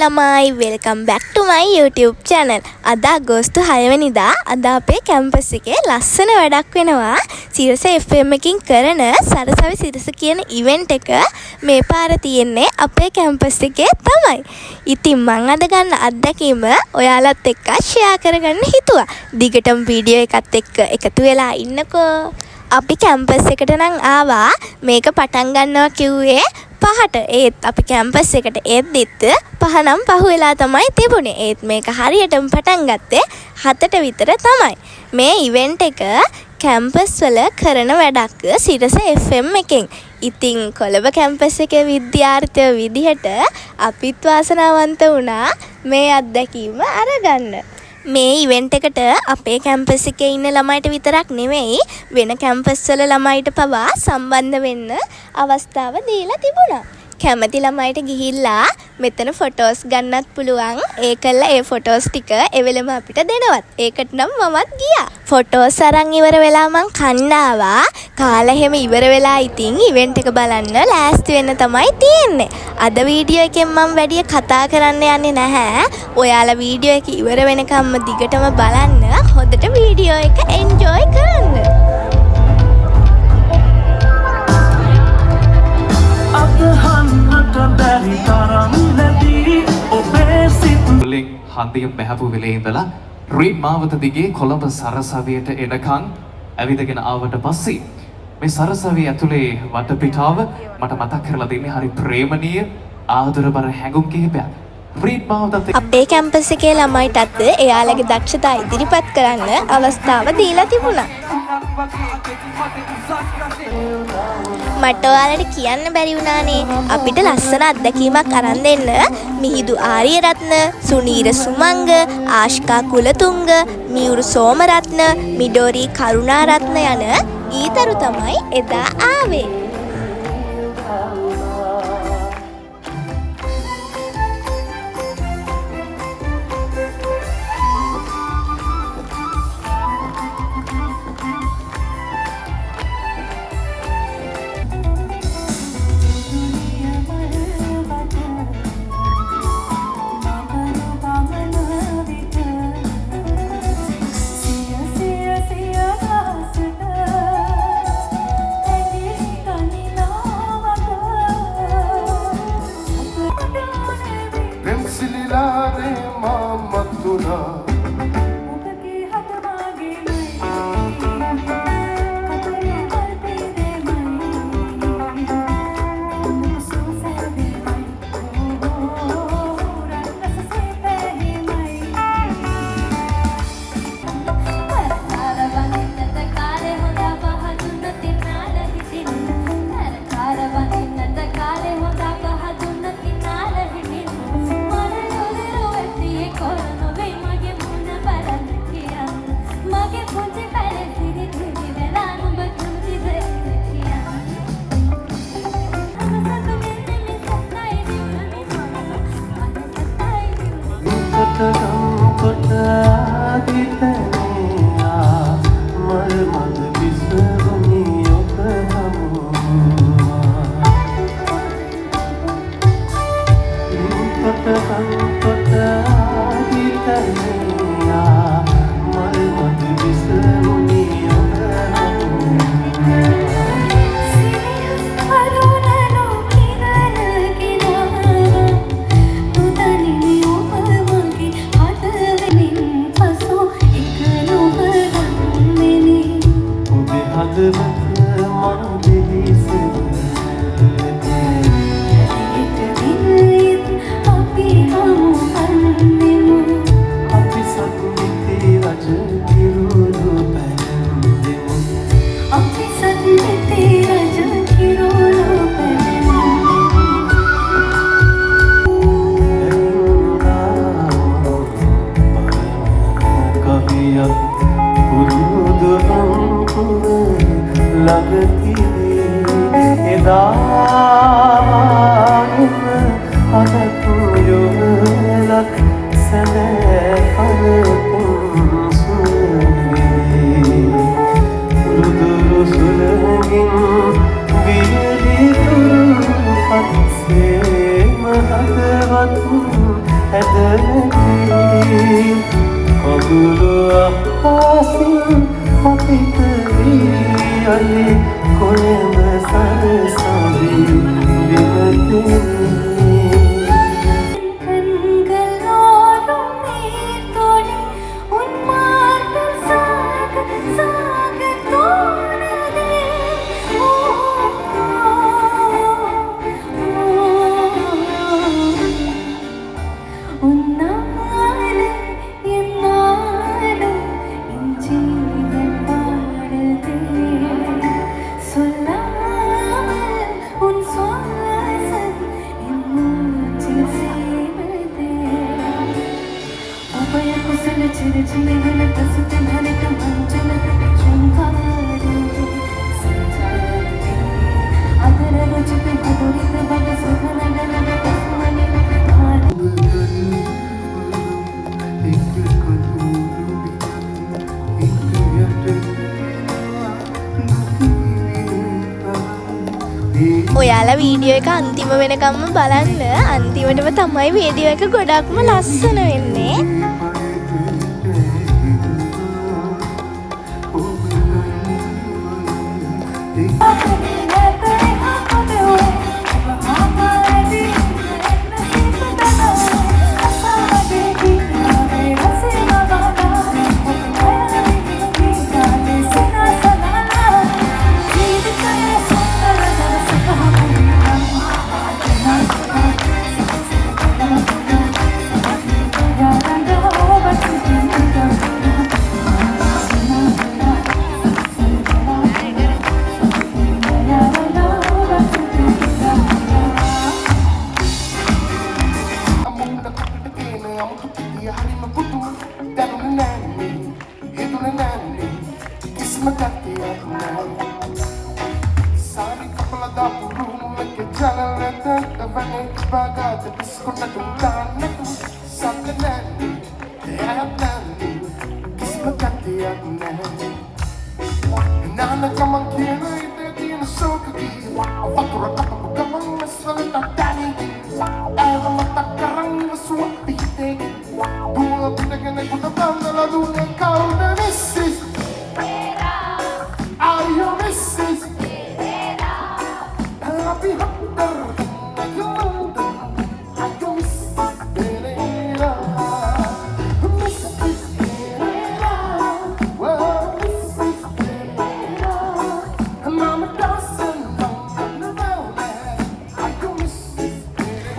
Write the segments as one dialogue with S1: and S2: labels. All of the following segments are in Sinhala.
S1: ළමයි වෙල්කම් බැක් ටු මයි YouTube channel. අද අගෝස්තු 6 වෙනිදා අද අපේ කැම්පස් එකේ ලස්සන වැඩක් වෙනවා. සිරස FM එකකින් කරන සරසවි සිරස කියන ඉවෙන්ට් එක මේ පාර තියෙන්නේ අපේ කැම්පස් එකේ තමයි. ඉතින් මම අද ගන්න අත්දැකීම ඔයාලත් එක්ක ෂෙයා කරගන්න හිතුවා. දිගටම වීඩියෝ එකත් එක්ක එකතු වෙලා ඉන්නකෝ. අපි කැම්පස් එකට නම් ආවා. මේක පටන් ගන්නවා කිව්වේ 5ට. ඒත් අපි කැම්පස් එකට එද්දිත් 5 නම් පහු වෙලා තමයි තිබුණේ. ඒත් මේක හරියටම පටන් ගත්තේ 7ට විතර තමයි. මේ ඉවෙන්ට් එක කැම්පස් වල කරන වැඩක් සිරස FM එකෙන්. ඉතින් කොළඹ කැම්පස් එකේ විද්‍යාර්ථයෝ විදිහට අපිත් වාසනාවන්ත වුණා මේ අත්දැකීම අරගන්න. මේ ඉවෙන්ට් එකට අපේ කැම්පස් එකේ ඉන්න ළමයිට විතරක් නෙවෙයි වෙන කැම්පස් වල ළමයිට පවා සම්බන්ධ වෙන්න අවස්ථාව දීලා තිබුණා. කැමති ළමයිට ගිහිල්ලා මෙතන ෆොටෝස් ගන්නත් පුළුවන්. ඒකල්ලා ඒ ෆොටෝස් ටික එවෙලම අපිට දෙනවත්. ඒකට නම් මමත් ගියා. ෆොටෝස් අරන් ඉවර වෙලා මං කණ්ඩාවා. කාලා හැම ඉවර වෙලා ඉතින් ඉවෙන්ට් එක බලන්න ලෑස්ති වෙන්න තමයි තියෙන්නේ. අද වීඩියෝ එකෙන් මම වැඩි කතා කරන්න යන්නේ නැහැ. ඔයාලා වීඩියෝ එක ඉවර වෙනකම්ම දිගටම බලන්න. හොඳට වීඩියෝ එක එන්ජොයි කරන්න.
S2: හන්දිය පැහැපු වෙලේ ඉඳලා රීඩ් මාවත දිගේ කොළඹ සරසවියට එනකන් ඇවිදගෙන ආවට පස්සේ මේ සරසවිය ඇතුලේ වටපිටාව මට මතක් කරලා දෙන්නේ හරි ප්‍රේමණීය ආදරබර හැඟුම් කිහිපයක්. රීඩ් මාවතත්
S1: අපේ කැම්පස් එකේ ළමයිටත් එයාලගේ දක්ෂතා ඉදිරිපත් කරන්න අවස්ථාව දීලා තිබුණා. මට ඔයාලට කියන්න බැරි වුණානේ අපිට ලස්සන අත්දැකීමක් අරන් දෙන්න මිහිඳු ආරියරත්න, සුනීර සුමංග, ආශ්කා කුලතුංග, මියුරු සෝමරත්න, මිඩෝරි කරුණාරත්න යන ගීතරු තමයි එදා ආවේ.
S3: සුළු අහසින් අපිට වියලි කොළඹ සරසවි විමතින්නේ
S4: கண்களோடும் நீர்த்தோடி உன் மார்பில் சாக சாக தோணுதே ஓ, உன்னாலே என்னாலும் என் ஜீவன் வாழுதே சொல்லாமல் உன் சுவாசம் என் மூச்சில் சேருதே உபய குசல சிறு சிலைகள கசுத்த நனைக்க மஞ்சள ಶೃಂಗಾರೇ ಸಂಚಾರೇ ಅದರ ರುಚಿಗೆ ಮಧುರಿತ ಬಗ ಸುಖನಗನದ ಕಸುಮನೆ
S1: ඔයාලා වීඩියෝ එක අන්තිම වෙනකම්ම බලන්න. අන්තිමටම තමයි වීඩියෝ එක ගොඩක්ම ලස්සන වෙන්නේ.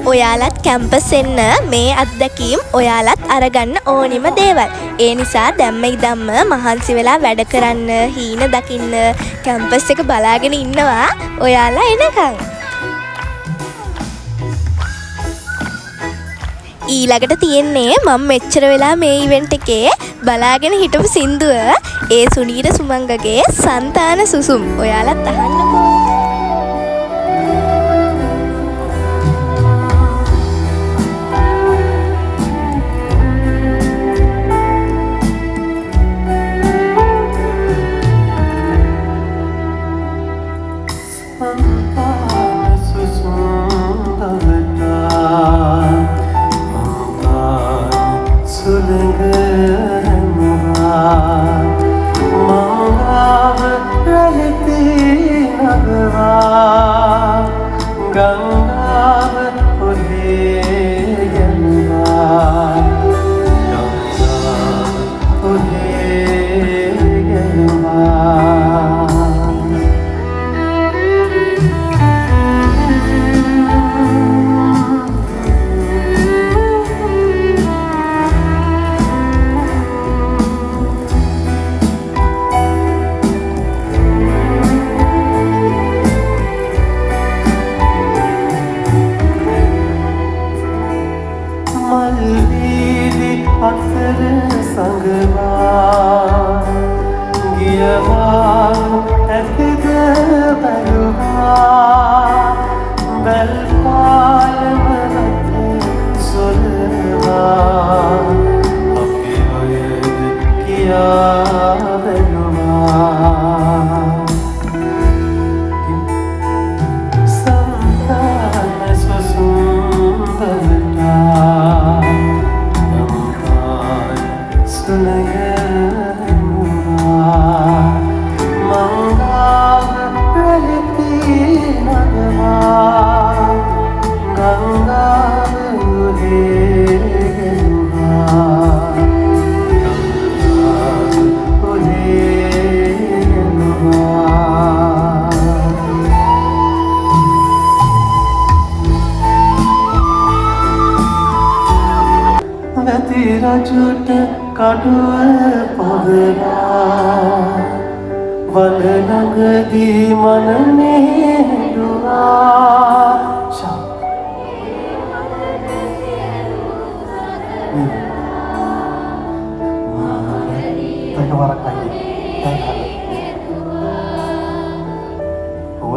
S1: ඔයාලත් කැම්පස් එන්න මේ අත්දැකීම් ඔයාලත් අරගන්න ඕනිම දේවල්. ඒ නිසා දැම්ම ඉදම්ම මහන්සි වෙලා වැඩ කරන්න, හීන දකින්න, කැම්පස් එක බලාගෙන ඉන්නවා ඔයාලා එනකන්. ඊළඟට තියෙන්නේ මම මෙච්චර වෙලා මේ ඉවෙන්ට් එකේ බලාගෙන හිටපු සින්දුව ඒ සුනීර සුමංගගේ సంతాన සුසුම්. ඔයාලත් අහන්නකෝ.
S3: Tonight වැදි රජුට කඩුව පවරා වන ළඟදී මනනේ හෙළුවා Take a lot of credit.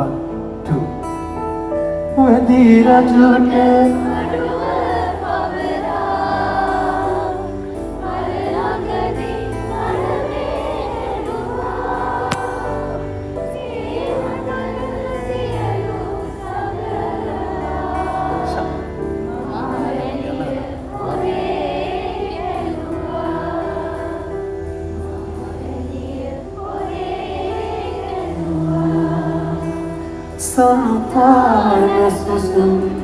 S3: One, two. Wedi rajute Sometimes susun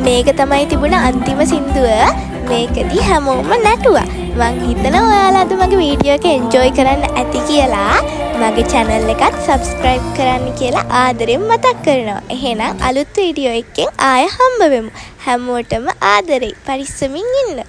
S1: මේක තමයි තිබුණ අන්තිම සින්දුව. මේකදී හැමෝම නැටුවා. මං හිතනවා ඔයාලා අද මගේ වීඩියෝ එක එන්ජොයි කරන්න ඇති කියලා. මගේ channel එකත් subscribe කරන්න කියලා ආදරෙන් මතක් කරනවා. එහෙනම් අලුත් වීඩියෝ එකකින් ආය හම්බ වෙමු. හැමෝටම ආදරෙයි. පරිස්සමින් ඉන්න.